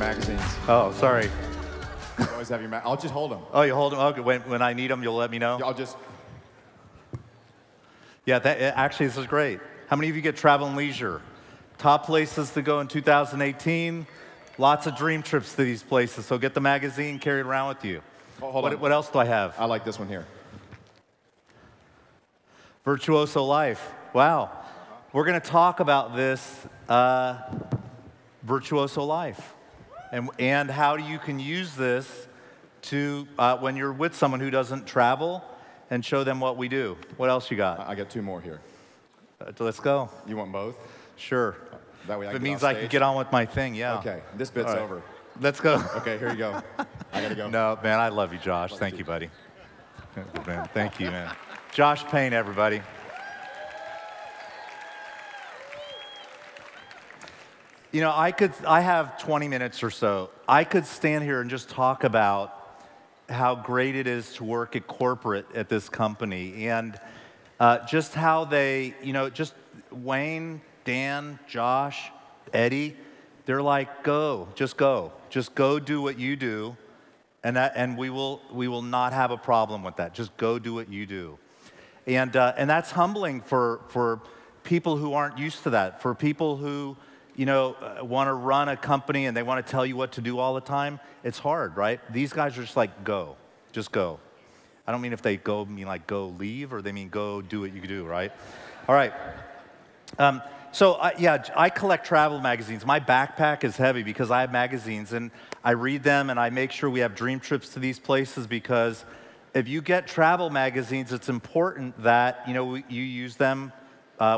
magazines. Oh, sorry. You always have your I'll just hold them. Oh, you hold them? Okay, when I need them, you'll let me know? I'll just... Yeah, actually, this is great. How many of you get Travel and Leisure? Top places to go in 2018. Lots of dream trips to these places. So get the magazine, carry it around with you. Oh, hold on. What else do I have? I like this one here. Virtuoso Life. Wow. We're going to talk about this Virtuoso Life and how you can use this to when you're with someone who doesn't travel and show them what we do. What else you got? I got two more here. Let's go. You want both? Sure. That way I if can it means I can get on with my thing, yeah. Okay, this bit's over. Let's go. Okay, here you go. I gotta go. No, man, I love you, Josh. Thank you, buddy. Man, thank you, man. Josh Payne, everybody. You know, I have 20 minutes or so. I could stand here and just talk about how great it is to work at corporate at this company and just how they, you know, just Wayne, Dan, Josh, Eddie, they're like, just go do what you do, and we will not have a problem with that. Just go do what you do, and that's humbling for people who aren't used to that, for people who, you know, want to run a company and they want to tell you what to do all the time. It's hard, right? These guys are just like, just go. I don't mean if they go mean like go leave, or they mean go do what you do, right? All right. Yeah, I collect travel magazines. My backpack is heavy because I have magazines, and I read them, and I make sure we have dream trips to these places, because if you get travel magazines, it's important that, you know, you use them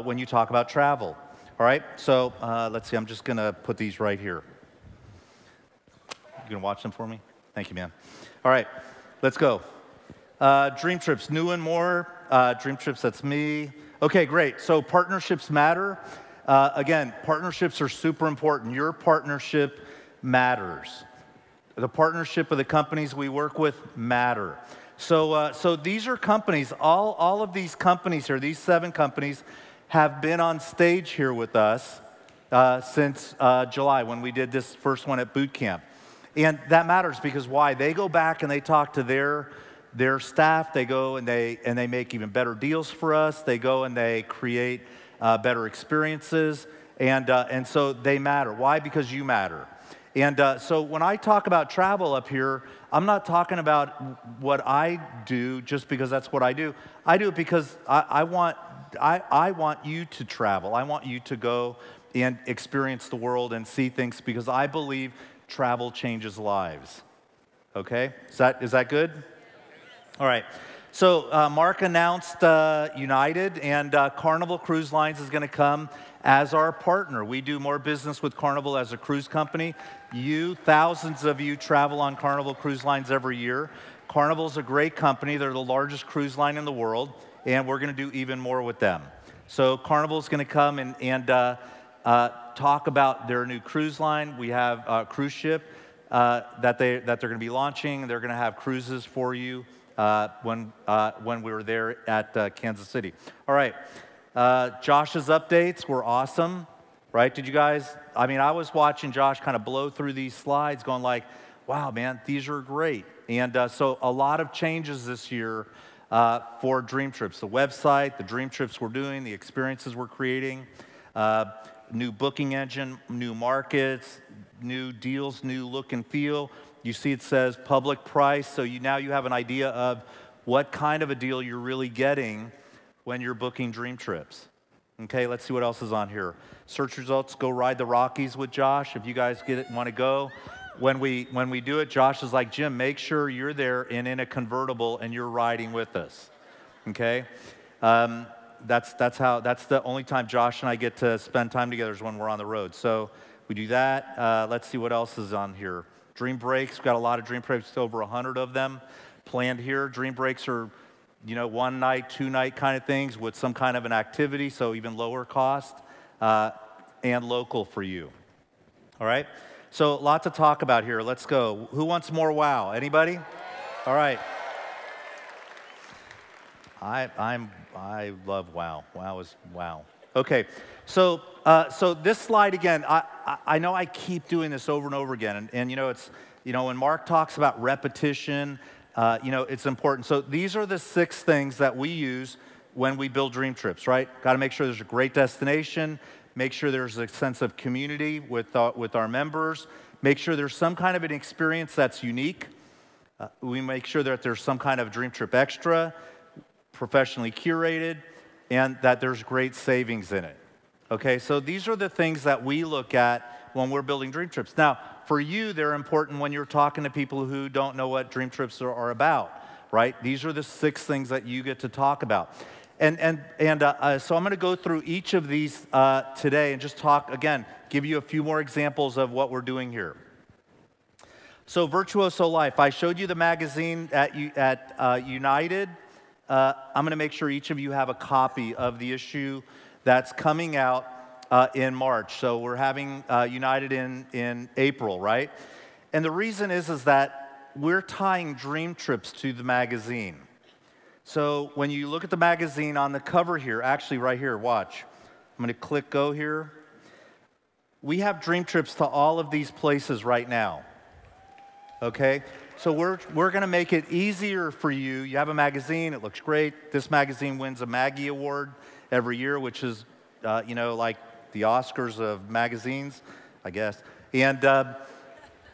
when you talk about travel. All right, so let's see, I'm just gonna put these right here. You gonna watch them for me? Thank you, man. All right, let's go. Dream trips, new and more. Dream trips, that's me. Okay, great, so partnerships matter. Again, partnerships are super important. Your partnership matters. The partnership of the companies we work with matter. So these are companies, all of these companies here, these 7 companies, have been on stage here with us since July, when we did this first one at boot camp. And that matters because why? They go back and they talk to their staff. They go and they make even better deals for us. They go and they create better experiences. And so they matter. Why? Because you matter. And so when I talk about travel up here, I'm not talking about what I do just because that's what I do. I do it because I want you to travel. I want you to go and experience the world and see things, because I believe travel changes lives. Okay? Is that good? All right. So Mark announced United, and Carnival Cruise Lines is going to come as our partner. We do more business with Carnival as a cruise company. Thousands of you travel on Carnival Cruise Lines every year. Carnival's a great company. They're the largest cruise line in the world, and we're going to do even more with them. So Carnival's going to come and talk about their new cruise line. We have a cruise ship that they're going to be launching. They're going to have cruises for you when we were there at Kansas City. All right, Josh's updates were awesome, right? Did you guys? I mean, I was watching Josh kind of blow through these slides, going like, "Wow, man, these are great." And so a lot of changes this year for Dream Trips, the website, the Dream Trips we're doing, the experiences we're creating, new booking engine, new markets, new deals, new look and feel. You see it says public price, so now you have an idea of what kind of a deal you're really getting when you're booking Dream Trips. Okay, let's see what else is on here. Search results, go ride the Rockies with Josh if you guys want to go. When we do it, Josh is like, Jim, make sure you're there and in a convertible and you're riding with us. Okay, that's the only time Josh and I get to spend time together is when we're on the road. So we do that. Let's see what else is on here. Dream breaks, we've got a lot of dream breaks, over 100 of them planned here. Dream breaks are, you know, 1 night, 2 night kind of things with some kind of an activity, so even lower cost and local for you. All right, so lots to talk about here. Let's go. Who wants more wow? Anybody? All right. I love wow. Wow is wow. Okay, so this slide again, I know I keep doing this over and over again, and you know, it's, you know, when Mark talks about repetition, you know, it's important. So these are the 6 things that we use when we build dream trips, right? Got to make sure there's a great destination, make sure there's a sense of community with our members, make sure there's some kind of an experience that's unique. We make sure that there's some kind of dream trip extra, professionally curated, and that there's great savings in it. Okay, so these are the things that we look at when we're building dream trips. Now, for you, they're important when you're talking to people who don't know what dream trips are about, right? These are the 6 things that you get to talk about. So I'm going to go through each of these today and just talk, again, give you a few more examples of what we're doing here. So Virtuoso Life, I showed you the magazine at United. I'm going to make sure each of you have a copy of the issue that's coming out in March. So we're having United in April, right? And the reason is that we're tying dream trips to the magazine. So when you look at the magazine on the cover here, actually right here, watch. I'm going to click go here. We have dream trips to all of these places right now. Okay? So we're going to make it easier for you. You have a magazine, it looks great. This magazine wins a Maggie Award every year, which is, you know, like the Oscars of magazines, I guess.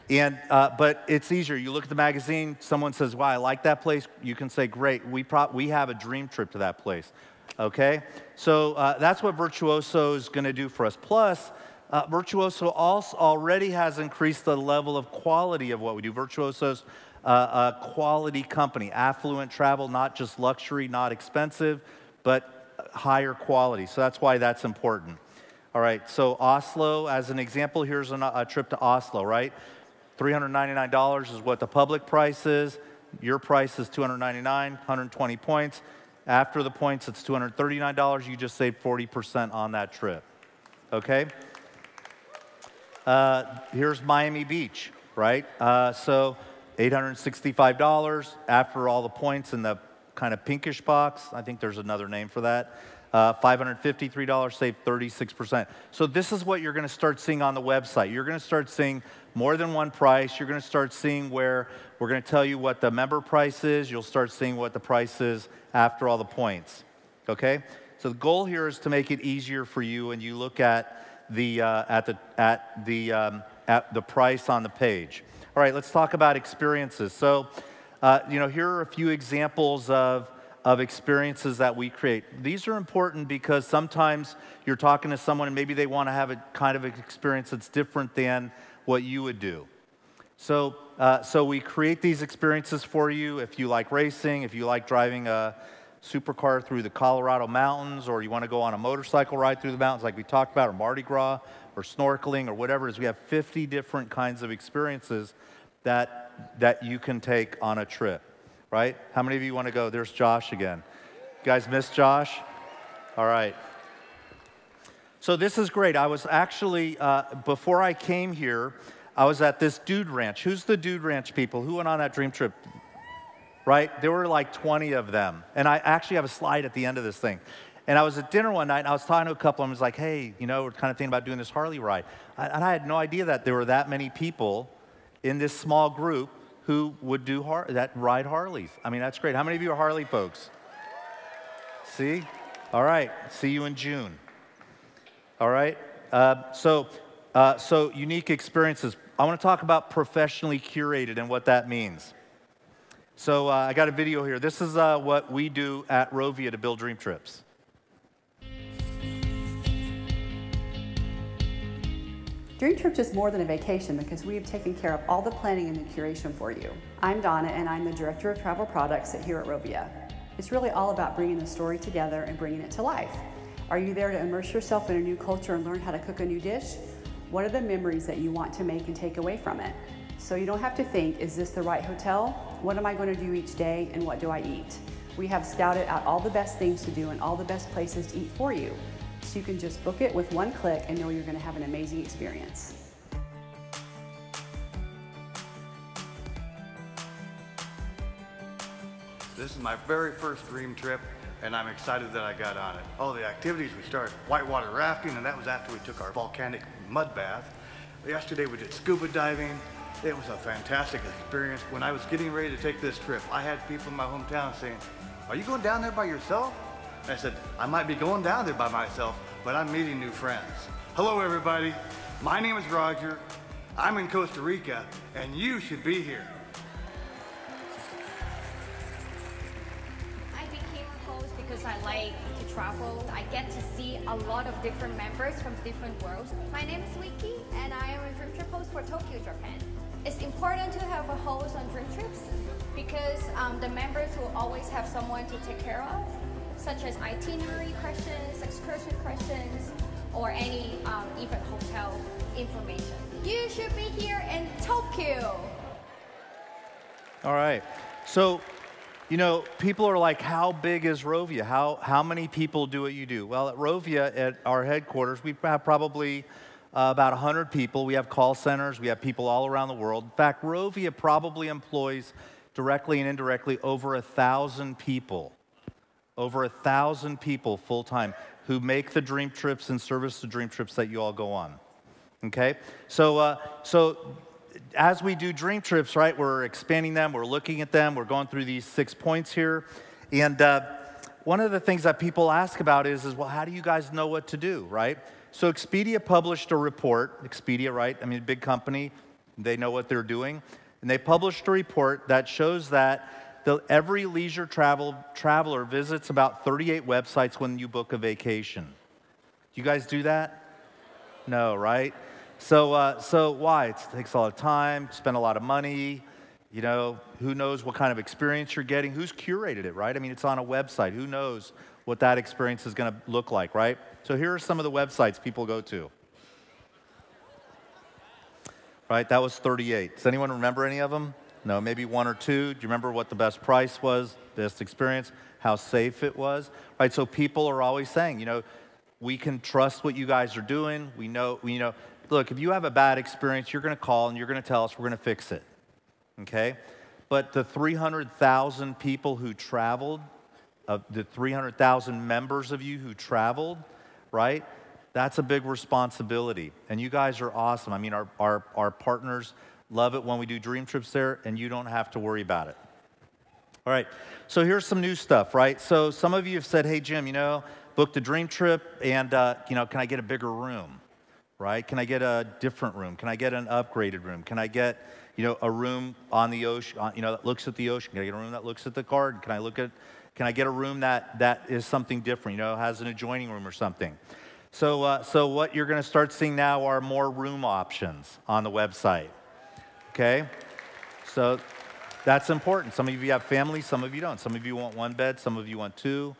But it's easier. You look at the magazine, someone says, wow, I like that place. You can say, great, we have a dream trip to that place. Okay? So that's what Virtuoso is going to do for us. Plus, Virtuoso also already has increased the level of quality of what we do. Virtuoso's a quality company, affluent travel, not just luxury, not expensive, but higher quality. So that's why that's important. All right, so Oslo, as an example, here's a trip to Oslo, right? $399 is what the public price is. Your price is $299, 120 points. After the points, it's $239. You just saved 40% on that trip. Okay? Here's Miami Beach, right? So $865 after all the points in the kind of pinkish box. I think there's another name for that. $553, save 36%. So this is what you're going to start seeing on the website. You're going to start seeing more than one price. You're going to start seeing where we're going to tell you what the member price is. You'll start seeing what the price is after all the points. Okay? So the goal here is to make it easier for you when you look at the price on the page. All right, let's talk about experiences. So, you know, here are a few examples of experiences that we create. These are important because sometimes you're talking to someone and maybe they want to have a kind of experience that's different than what you would do. So, so we create these experiences for you. If you like racing, if you like driving a supercar through the Colorado mountains, or you want to go on a motorcycle ride through the mountains like we talked about, or Mardi Gras, or snorkeling, or whatever it is, we have 50 different kinds of experiences that you can take on a trip, right? How many of you want to go? There's Josh again. You guys miss Josh? All right. So this is great. I was actually, before I came here, I was at this Dude Ranch. Who's the Dude Ranch people? Who went on that dream trip? Right? There were like 20 of them. And I actually have a slide at the end of this thing. And I was at dinner one night, and I was talking to a couple, and I was like, hey, you know, we're kind of thinking about doing this Harley ride. And I had no idea that there were that many people in this small group who would do ride Harleys. I mean, that's great. How many of you are Harley folks? See? All right. See you in June. All right? So unique experiences. I want to talk about professionally curated and what that means. So I got a video here. This is what we do at Rovia to build dream trips. Dream Trips is more than a vacation because we have taken care of all the planning and the curation for you. I'm Donna, and I'm the Director of Travel Products here at Rovia. It's really all about bringing the story together and bringing it to life. Are you there to immerse yourself in a new culture and learn how to cook a new dish? What are the memories that you want to make and take away from it? So you don't have to think, is this the right hotel? What am I going to do each day, and what do I eat? We have scouted out all the best things to do and all the best places to eat for you. So you can just book it with one click and know you're going to have an amazing experience. This is my very first dream trip. and I'm excited that I got on it. Oh, the activities, we started whitewater rafting, and that was after we took our volcanic mud bath. Yesterday we did scuba diving. It was a fantastic experience. When I was getting ready to take this trip, I had people in my hometown saying, "Are you going down there by yourself?" And I said, "I might be going down there by myself, but I'm meeting new friends." Hello, everybody. My name is Roger. I'm in Costa Rica, and you should be here. I became a host because I like to travel. I get to see a lot of different members from different worlds. My name is Wiki, and I am a Dream Trip host for Tokyo, Japan. It's important to have a host on Dream Trips because the members will always have someone to take care of, such as itinerary questions, excursion questions, or any even hotel information. You should be here in Tokyo. All right. So, you know, people are like, how big is Rovia? How many people do what you do? Well, at Rovia, at our headquarters, we have probably about 100 people. We have call centers. We have people all around the world. In fact, Rovia probably employs directly and indirectly over 1,000 people. Over 1,000 people full-time who make the dream trips and service the dream trips that you all go on. Okay? So as we do dream trips, right, we're expanding them, we're looking at them, we're going through these 6 points here. And one of the things that people ask about is, well, how do you guys know what to do, right? So Expedia published a report. Expedia, right? I mean, a big company. They know what they're doing. And they published a report that shows that every leisure traveler visits about 38 websites when you book a vacation. Do you guys do that? No, right? So why? It takes a lot of time, spend a lot of money. You know, who knows what kind of experience you're getting? Who's curated it, right? I mean, it's on a website. Who knows what that experience is going to look like, right? So here are some of the websites people go to. Right, that was 38. Does anyone remember any of them? No, maybe one or two. Do you remember what the best price was, best experience, how safe it was? Right, so people are always saying, you know, we can trust what you guys are doing. We know, look, if you have a bad experience, you're going to call and you're going to tell us, we're going to fix it. Okay? But the 300,000 people who traveled, the 300,000 members of you who traveled, right? That's a big responsibility. And you guys are awesome. I mean, our partners love it when we do dream trips there, and you don't have to worry about it. All right, so here's some new stuff, right? So some of you have said, hey, Jim, you know, booked a dream trip, and, you know, can I get a bigger room, right? Can I get a different room? Can I get an upgraded room? Can I get, you know, a room on the ocean, you know, that looks at the ocean? Can I get a room that looks at the garden? Can I get a room that is something different, you know, has an adjoining room or something? So what you're going to start seeing now are more room options on the website, okay? So that's important. Some of you have families, some of you don't. Some of you want one bed, some of you want two,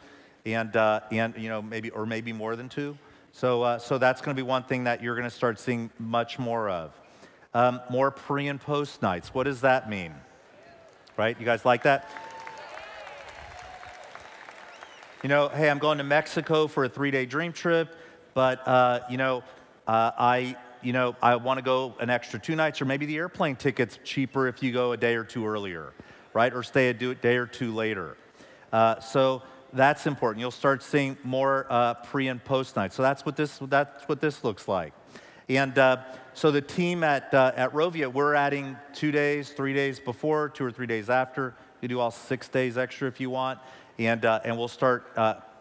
and you know, maybe more than two. So that's going to be one thing that you're going to start seeing much more of. More pre and post nights. What does that mean? Right? You guys like that? You know, hey, I'm going to Mexico for a 3-day dream trip, but you know, I want to go an extra 2 nights, or maybe the airplane ticket's cheaper if you go a day or two earlier, right? Or stay a day or two later. So that's important. You'll start seeing more pre and post nights. So that's what this looks like. And so the team at Rovia, we're adding 2 days, 3 days before, 2 or 3 days after. You do all 6 days extra if you want. And we'll start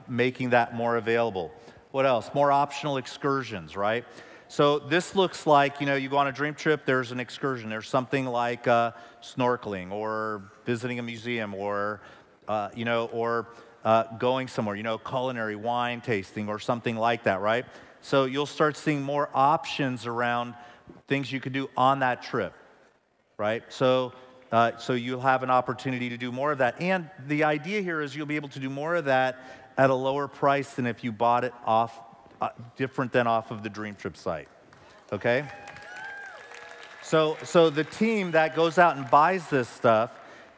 making that more available. What else? More optional excursions, right? So this looks like, you know, you go on a dream trip, there's an excursion. There's something like snorkeling or visiting a museum or, you know, or going somewhere, you know, culinary wine tasting or something like that, right? So you'll start seeing more options around things you could do on that trip, right? So you'll have an opportunity to do more of that. And the idea here is you'll be able to do more of that at a lower price than if you bought it off, different than off of the Dream Trip site, okay? So the team that goes out and buys this stuff,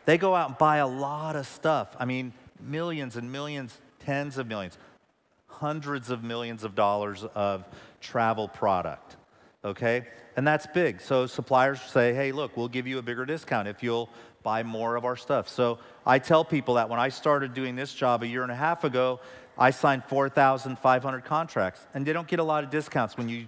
they go out and buy a lot of stuff. I mean, millions and millions, tens of millions, hundreds of millions of dollars of travel product. okay? And that's big. So suppliers say, hey, look, we'll give you a bigger discount if you'll buy more of our stuff. So I tell people that when I started doing this job a year and a half ago, I signed 4,500 contracts, and they don't get a lot of discounts when you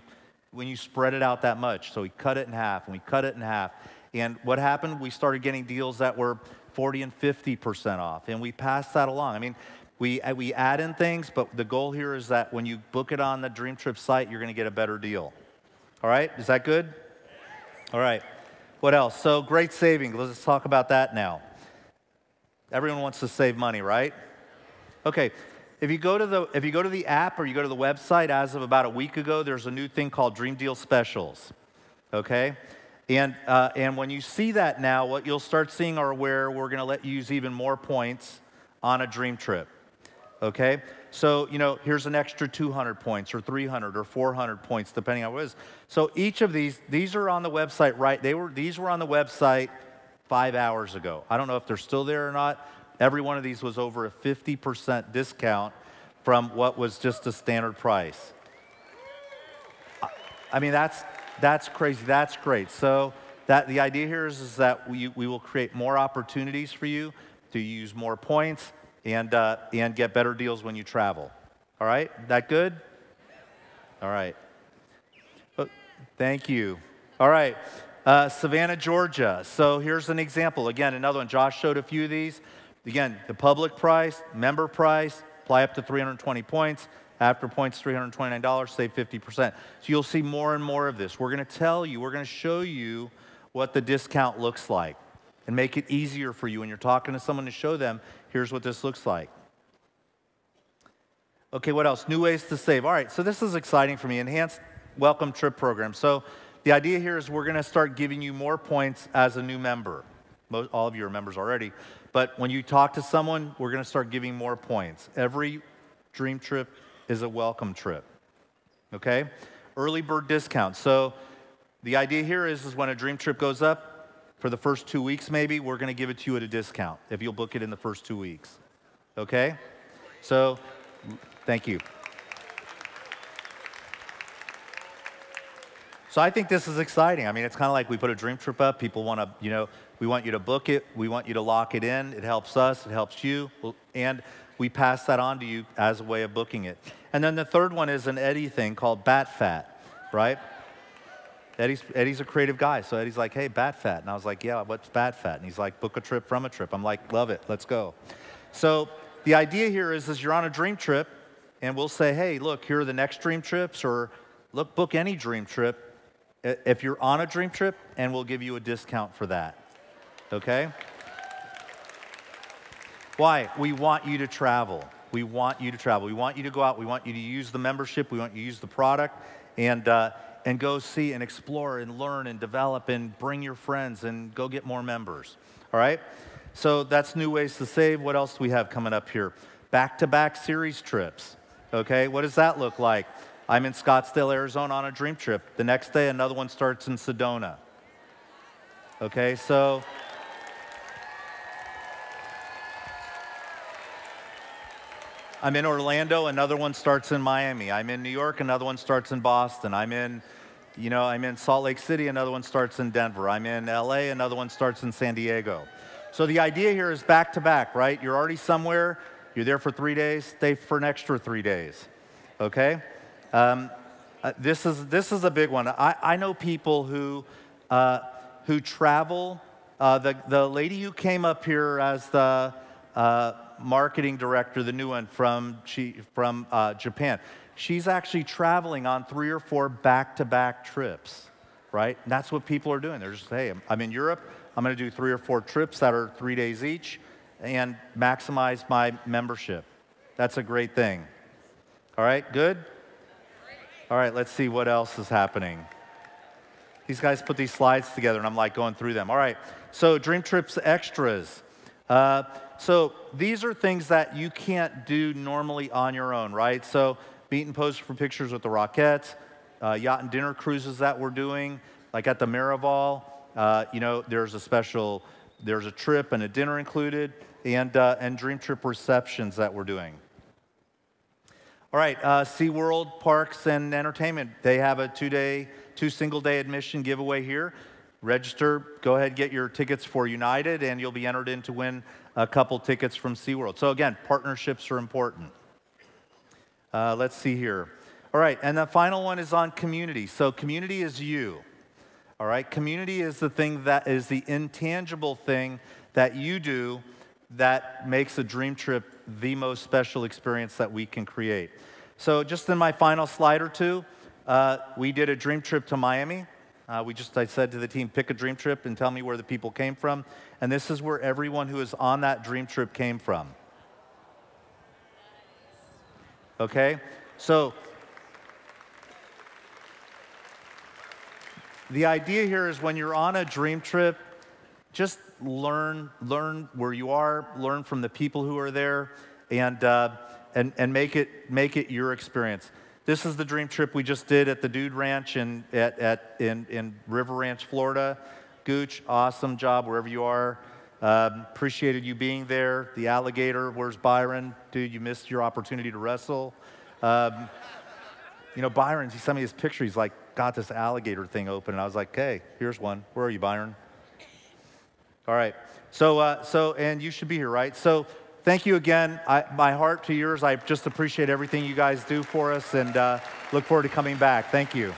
spread it out that much. So we cut it in half, and we cut it in half. And what happened? We started getting deals that were 40 and 50% off, and we passed that along. I mean, we add in things, but the goal here is that when you book it on the DreamTrips site, you're going to get a better deal. All right? Is that good? All right. What else? So great savings. Let's talk about that now. Everyone wants to save money, right? Okay. If you go to the app or you go to the website, as of about a week ago, there's a new thing called Dream Deal Specials. Okay? And when you see that now, what you'll start seeing are where we're going to let you use even more points on a dream trip. Okay? So, here's an extra 200 points or 300 or 400 points, depending on what it is. So each of these are on the website, right? These were on the website 5 hours ago. I don't know if they're still there or not. Every one of these was over a 50% discount from what was just a standard price. I mean, that's crazy. That's great. So the idea here is that we will create more opportunities for you to use more points and get better deals when you travel. All right? That good? All right. Thank you. All right. Savannah, Georgia. So here's an example. Again, another one. Josh showed a few of these. Again, the public price, member price, apply up to 320 points. After points, $329, save 50%. So you'll see more and more of this. We're going to tell you, we're going to show you what the discount looks like and make it easier for you when you're talking to someone to show them, here's what this looks like. Okay, what else? New ways to save. All right, so this is exciting for me. Enhanced Welcome Trip Program. So the idea here is we're going to start giving you more points as a new member. All of you are members already. But when you talk to someone, we're going to start giving more points. Every dream trip is a welcome trip, okay? Early bird discount. So the idea here is when a dream trip goes up, for the first 2 weeks maybe, we're going to give it to you at a discount if you'll book it in the first 2 weeks, okay? So thank you. So I think this is exciting. I mean, it's kind of like we put a dream trip up. People want to, we want you to book it. We want you to lock it in. It helps us. It helps you. And we pass that on to you as a way of booking it. And then the third one is an Eddie thing called Bat Fat, right? Eddie's a creative guy. So Eddie's like, hey, Bat Fat. And I was like, yeah, what's Bat Fat? And he's like, book a trip from a trip. I'm like, love it. Let's go. So the idea here is you're on a dream trip, and we'll say, hey, look, here are the next dream trips, or look, book any dream trip if you're on a dream trip, and we'll give you a discount for that, okay? Why? We want you to travel. We want you to travel. We want you to go out. We want you to use the membership. We want you to use the product and go see and explore and learn and develop and bring your friends and go get more members, all right? So that's new ways to save. What else do we have coming up here? Back-to-back series trips, okay? What does that look like? I'm in Scottsdale, Arizona on a dream trip. The next day, another one starts in Sedona. Okay, so I'm in Orlando, another one starts in Miami. I'm in New York, another one starts in Boston. I'm in Salt Lake City, another one starts in Denver. I'm in LA, another one starts in San Diego. So the idea here is back to back, right? You're already somewhere, you're there for 3 days, stay for an extra 3 days, okay? This is a big one. I know people who travel. The lady who came up here as the marketing director, the new one from Japan, she's actually traveling on 3 or 4 back-to-back trips, right? And that's what people are doing. They're just, hey, I'm in Europe. I'm going to do 3 or 4 trips that are 3 days each and maximize my membership. That's a great thing. All right, good? All right, let's see what else is happening. These guys put these slides together, and I'm like going through them. All right, so Dream Trips Extras. So these are things that you can't do normally on your own, right? So meet and pose for pictures with the Rockettes, yacht and dinner cruises that we're doing, like at the Miraval. There's a trip and a dinner included, and Dream Trip receptions that we're doing. All right, SeaWorld Parks and Entertainment, they have a 2-day 2 single-day admission giveaway here. Register, go ahead and get your tickets for United, and you'll be entered in to win a couple tickets from SeaWorld. So again, partnerships are important. Let's see here. All right, and the final one is on community. So community is you. All right, community is the thing that is the intangible thing that you do that makes a dream trip the most special experience that we can create. So just in my final slide or two, we did a dream trip to Miami. I said to the team, pick a dream trip and tell me where the people came from. And this is where everyone who is on that dream trip came from. Okay? So the idea here is when you're on a dream trip, just learn where you are, learn from the people who are there, and make it your experience. This is the dream trip we just did at the Dude Ranch in River Ranch, Florida. Gooch, awesome job wherever you are. Appreciated you being there. The alligator, where's Byron? Dude, you missed your opportunity to wrestle. You know, Byron, he sent me his picture. He's like, got this alligator thing open. And I was like, hey, here's one. Where are you, Byron? All right. So, and you should be here, right? So, thank you again. My heart to yours. I just appreciate everything you guys do for us and look forward to coming back. Thank you.